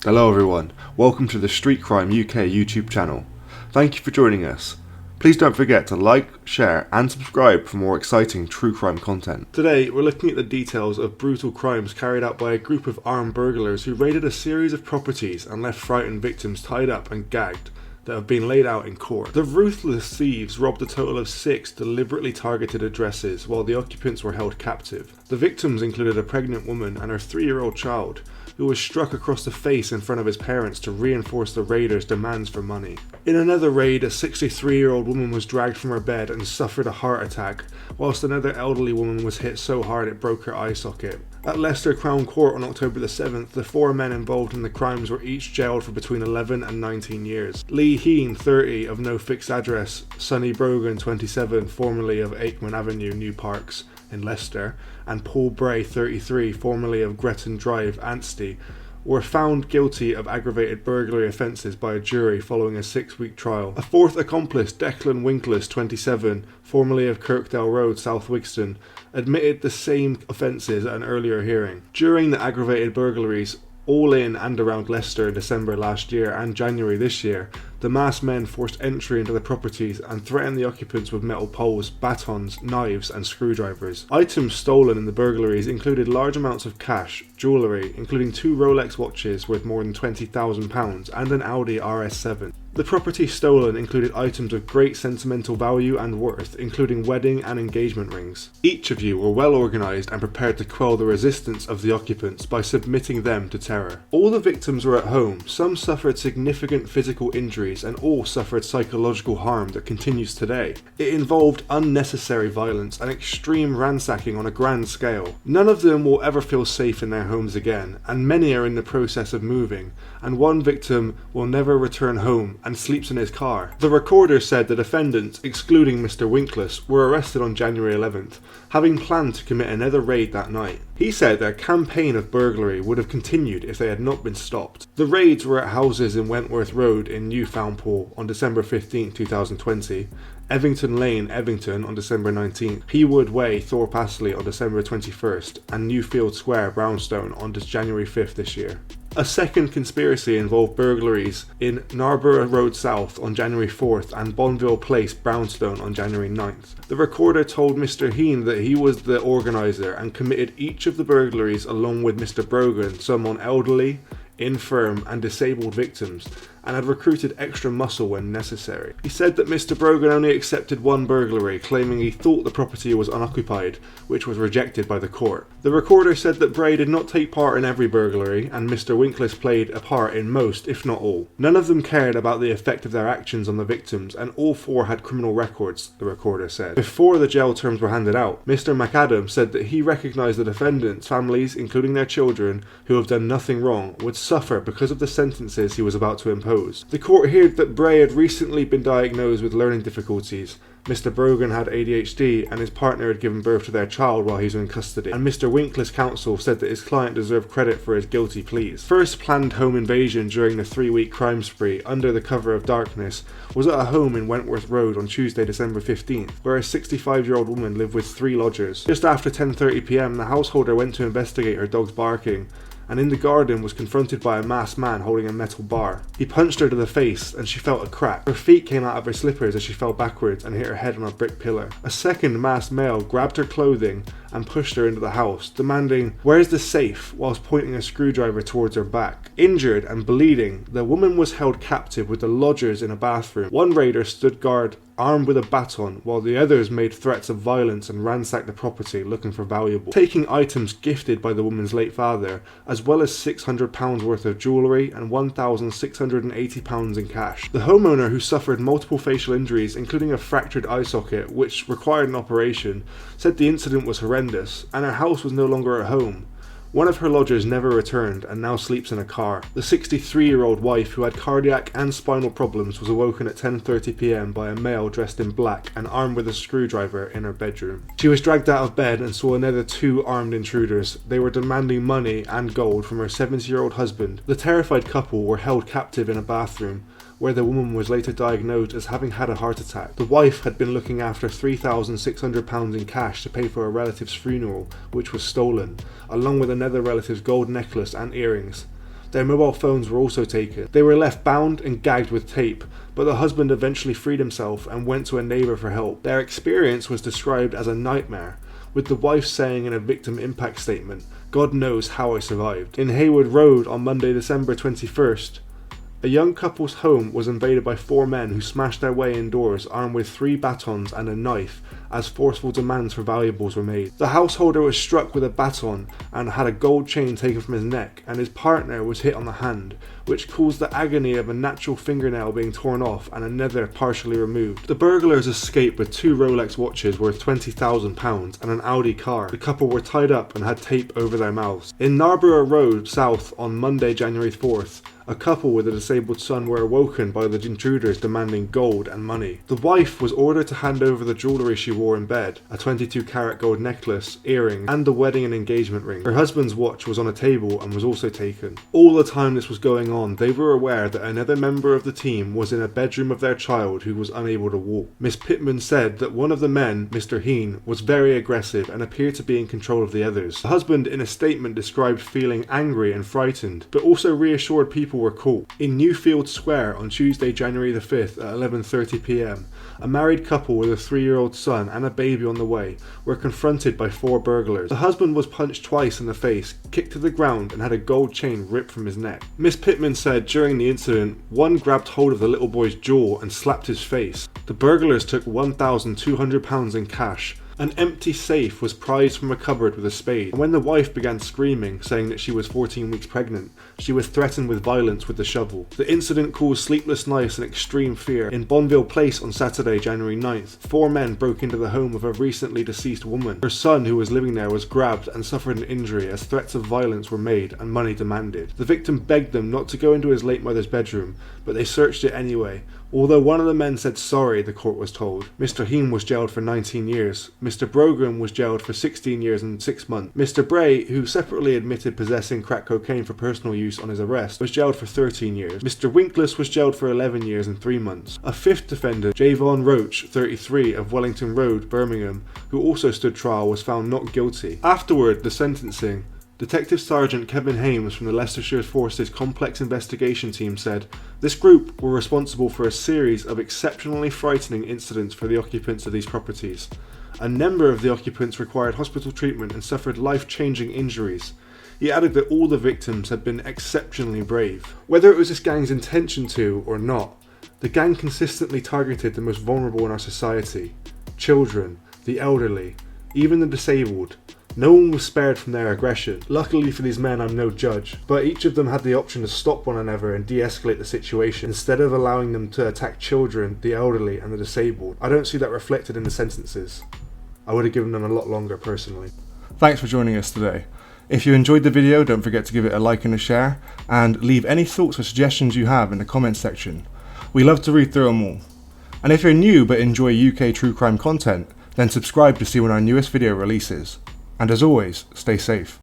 Hello everyone, welcome to the Street Crime UK YouTube channel. Thank you for joining us. Please don't forget to like, share and subscribe for more exciting true crime content. Today we're looking at the details of brutal crimes carried out by a group of armed burglars who raided a series of properties and left frightened victims tied up and gagged that have been laid out in court. The ruthless thieves robbed a total of 6 deliberately targeted addresses while the occupants were held captive. The victims included a pregnant woman and her 3-year-old child, who was struck across the face in front of his parents to reinforce the raiders' demands for money. In another raid, a 63-year-old woman was dragged from her bed and suffered a heart attack, whilst another elderly woman was hit so hard it broke her eye socket. At Leicester Crown Court on October the 7th, the 4 men involved in the crimes were each jailed for between 11 and 19 years. Lee Heen, 30, of no fixed address, Sonny Brogan, 27, formerly of Aikman Avenue, New Parks, in Leicester, and Paul Bray, 33, formerly of Gretton Drive, Anstey, were found guilty of aggravated burglary offences by a jury following a 6-week trial. A 4th accomplice, Declan Winkles, 27, formerly of Kirkdale Road, South Wigston, admitted the same offences at an earlier hearing. During the aggravated burglaries, all in and around Leicester in December last year and January this year, the masked men forced entry into the properties and threatened the occupants with metal poles, batons, knives and screwdrivers. Items stolen in the burglaries included large amounts of cash, jewellery, including 2 Rolex watches worth more than £20,000 and an Audi RS7. The property stolen included items of great sentimental value and worth, including wedding and engagement rings. Each of you were well organised and prepared to quell the resistance of the occupants by submitting them to terror. All the victims were at home, some suffered significant physical injuries and all suffered psychological harm that continues today. It involved unnecessary violence and extreme ransacking on a grand scale. None of them will ever feel safe in their homes again, and many are in the process of moving, and one victim will never return home and sleeps in his car. The recorder said the defendants, excluding Mr. Winkles, were arrested on January 11th, having planned to commit another raid that night. He said their campaign of burglary would have continued if they had not been stopped. The raids were at houses in Wentworth Road in Newfoundland on December 15, 2020, Evington Lane, Evington on December 19th, Hewood Way, Thorpe Astley on December 21st, and Newfield Square, Brownstone on January 5th this year. A second conspiracy involved burglaries in Narborough Road South on January 4th and Bonville Place, Brownstone on January 9th. The recorder told Mr. Heen that he was the organiser and committed each of the burglaries along with Mr. Brogan, some on elderly, infirm and disabled victims, and had recruited extra muscle when necessary. He said that Mr. Brogan only accepted one burglary, claiming he thought the property was unoccupied, which was rejected by the court. The recorder said that Bray did not take part in every burglary, and Mr. Winkles played a part in most, if not all. None of them cared about the effect of their actions on the victims, and all 4 had criminal records, the recorder said. Before the jail terms were handed out, Mr. McAdam said that he recognised the defendants' families, including their children, who have done nothing wrong, would suffer because of the sentences he was about to impose. The court heard that Bray had recently been diagnosed with learning difficulties. Mr. Brogan had ADHD and his partner had given birth to their child while he was in custody, and Mr. Winkles' counsel said that his client deserved credit for his guilty pleas. First planned home invasion during the 3-week crime spree under the cover of darkness was at a home in Wentworth Road on Tuesday, December 15th, where a 65-year-old woman lived with 3 lodgers. Just after 10:30 p.m, the householder went to investigate her dog's barking, and in the garden was confronted by a masked man holding a metal bar. He punched her to the face and she felt a crack. Her feet came out of her slippers as she fell backwards and hit her head on a brick pillar. A second masked male grabbed her clothing and pushed her into the house, demanding, "Where's the safe?" whilst pointing a screwdriver towards her back. Injured and bleeding, the woman was held captive with the lodgers in a bathroom. One raider stood guard armed with a baton, while the others made threats of violence and ransacked the property looking for valuables, taking items gifted by the woman's late father, as well as £600 worth of jewellery and £1,680 in cash. The homeowner, who suffered multiple facial injuries, including a fractured eye socket which required an operation, said the incident was horrendous and her house was no longer a home. One of her lodgers never returned and now sleeps in a car. The 63-year-old wife, who had cardiac and spinal problems, was awoken at 10:30 p.m. by a male dressed in black and armed with a screwdriver in her bedroom. She was dragged out of bed and saw another 2 armed intruders. They were demanding money and gold from her 70-year-old husband. The terrified couple were held captive in a bathroom, where the woman was later diagnosed as having had a heart attack. The wife had been looking after £3,600 in cash to pay for a relative's funeral, which was stolen, along with another relative's gold necklace and earrings. Their mobile phones were also taken. They were left bound and gagged with tape, but the husband eventually freed himself and went to a neighbour for help. Their experience was described as a nightmare, with the wife saying in a victim impact statement, "God knows how I survived." In Haywood Road on Monday, December 21st, a young couple's home was invaded by 4 men who smashed their way indoors armed with 3 batons and a knife as forceful demands for valuables were made. The householder was struck with a baton and had a gold chain taken from his neck, and his partner was hit on the hand, which caused the agony of a natural fingernail being torn off and another partially removed. The burglars escaped with 2 Rolex watches worth £20,000 and an Audi car. The couple were tied up and had tape over their mouths. In Narborough Road South on Monday, January 4th, a couple with a disabled son were awoken by the intruders demanding gold and money. The wife was ordered to hand over the jewellery she wore in bed, a 22-carat gold necklace, earrings, and the wedding and engagement ring. Her husband's watch was on a table and was also taken. All the time this was going on, they were aware that another member of the team was in a bedroom of their child who was unable to walk. Miss Pittman said that one of the men, Mr. Heen, was very aggressive and appeared to be in control of the others. The husband in a statement described feeling angry and frightened, but also reassured people were cool. In Newfield Square on Tuesday, January the 5th at 11:30 p.m, a married couple with a 3-year-old son and a baby on the way were confronted by 4 burglars. The husband was punched twice in the face, kicked to the ground, and had a gold chain ripped from his neck. Miss Pittman said during the incident, one grabbed hold of the little boy's jaw and slapped his face. The burglars took £1,200 in cash. An empty safe was prized from a cupboard with a spade, and when the wife began screaming, saying that she was 14 weeks pregnant, she was threatened with violence with the shovel. The incident caused sleepless nights and extreme fear. In Bonville Place on Saturday, January 9th, 4 men broke into the home of a recently deceased woman. Her son, who was living there, was grabbed and suffered an injury as threats of violence were made and money demanded. The victim begged them not to go into his late mother's bedroom, but they searched it anyway. Although one of the men said sorry, the court was told. Mr. Heen was jailed for 19 years. Mr. Brogan was jailed for 16 years and 6 months. Mr. Bray, who separately admitted possessing crack cocaine for personal use on his arrest, was jailed for 13 years. Mr. Winkless was jailed for 11 years and 3 months. A 5th defendant, Javon Roach, 33, of Wellington Road, Birmingham, who also stood trial, was found not guilty. Afterward, the sentencing. Detective Sergeant Kevin Hames from the Leicestershire Forces Complex Investigation Team said, "This group were responsible for a series of exceptionally frightening incidents for the occupants of these properties. A number of the occupants required hospital treatment and suffered life-changing injuries." He added that all the victims had been exceptionally brave. Whether it was this gang's intention to or not, the gang consistently targeted the most vulnerable in our society: children, the elderly, even the disabled. No one was spared from their aggression. Luckily for these men, I'm no judge, but each of them had the option to stop one another and de-escalate the situation instead of allowing them to attack children, the elderly and the disabled. I don't see that reflected in the sentences. I would have given them a lot longer personally. Thanks for joining us today. If you enjoyed the video, don't forget to give it a like and a share, and leave any thoughts or suggestions you have in the comments section. We love to read through them all. And if you're new but enjoy UK true crime content, then subscribe to see when our newest video releases. And as always, stay safe.